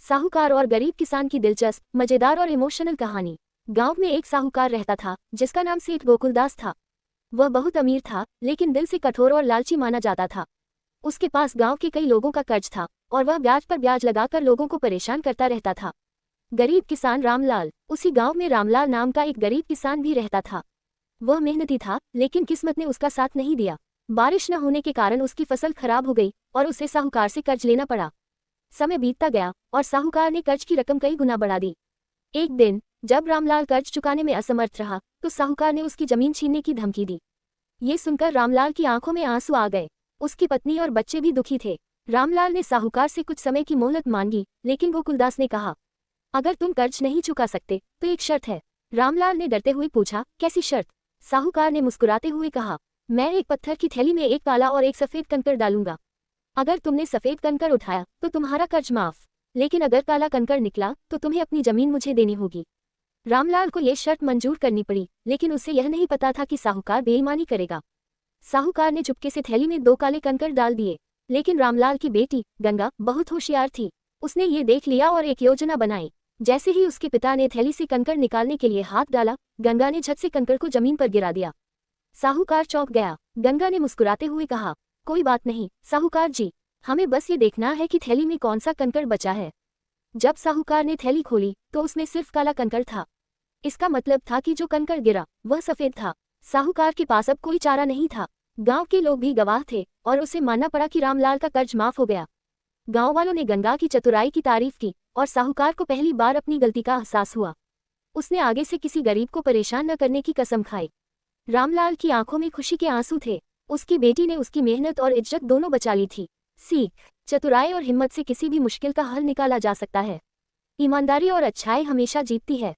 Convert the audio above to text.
साहूकार और गरीब किसान की दिलचस्प, मजेदार और इमोशनल कहानी। गांव में एक साहूकार रहता था जिसका नाम सेठ गोकुलदास था। वह बहुत अमीर था, लेकिन दिल से कठोर और लालची माना जाता था। उसके पास गांव के कई लोगों का कर्ज था और वह ब्याज पर ब्याज लगाकर लोगों को परेशान करता रहता था। गरीब किसान रामलाल। उसी गांव में रामलाल नाम का एक गरीब किसान भी रहता था। वह मेहनती था, लेकिन किस्मत ने उसका साथ नहीं दिया। बारिश न होने के कारण उसकी फसल खराब हो गई और उसे साहूकार से कर्ज लेना पड़ा। समय बीतता गया और साहूकार ने कर्ज की रकम कई गुना बढ़ा दी। एक दिन जब रामलाल कर्ज चुकाने में असमर्थ रहा तो साहूकार ने उसकी जमीन छीनने की धमकी दी। ये सुनकर रामलाल की आंखों में आंसू आ गए। उसकी पत्नी और बच्चे भी दुखी थे। रामलाल ने साहूकार से कुछ समय की मोहलत मांगी, लेकिन गोकुलदास ने कहा, अगर तुम कर्ज नहीं चुका सकते तो एक शर्त है। रामलाल ने डरते हुए पूछा, कैसी शर्त? साहूकार ने मुस्कुराते हुए कहा, मैं एक पत्थर की थैली में एक काला और एक सफेद कंकड़ डालूंगा। अगर तुमने सफेद कंकड़ उठाया तो तुम्हारा कर्ज माफ, लेकिन अगर काला कंकड़ निकला तो तुम्हें अपनी जमीन मुझे देनी होगी। रामलाल को यह शर्त मंजूर करनी पड़ी, लेकिन उसे यह नहीं पता था कि साहूकार बेईमानी करेगा। साहूकार ने चुपके से थैली में 2 काले कंकड़ डाल दिए, लेकिन रामलाल की बेटी गंगा बहुत होशियार थी। उसने ये देख लिया और एक योजना बनाई। जैसे ही उसके पिता ने थैली से कंकड़ निकालने के लिए हाथ डाला, गंगा ने झट से कंकड़ को जमीन पर गिरा दिया। साहूकार चौंक गया। गंगा ने मुस्कुराते हुए कहा, कोई बात नहीं साहूकार जी, हमें बस ये देखना है कि थैली में कौन सा कंकड़ बचा है। जब साहूकार ने थैली खोली तो उसमें सिर्फ काला कंकड़ था। इसका मतलब था कि जो कंकड़ गिरा वह सफेद था। साहूकार के पास अब कोई चारा नहीं था। गांव के लोग भी गवाह थे और उसे मानना पड़ा कि रामलाल का कर्ज माफ हो गया। गांव वालों ने गंगा की चतुराई की तारीफ की और साहूकार को पहली बार अपनी गलती का एहसास हुआ। उसने आगे से किसी गरीब को परेशान न करने की कसम खाई। रामलाल की आंखों में खुशी के आंसू थे। उसकी बेटी ने उसकी मेहनत और इज्जत दोनों बचा ली थी। सीख, चतुराई और हिम्मत से किसी भी मुश्किल का हल निकाला जा सकता है। ईमानदारी और अच्छाई हमेशा जीतती है।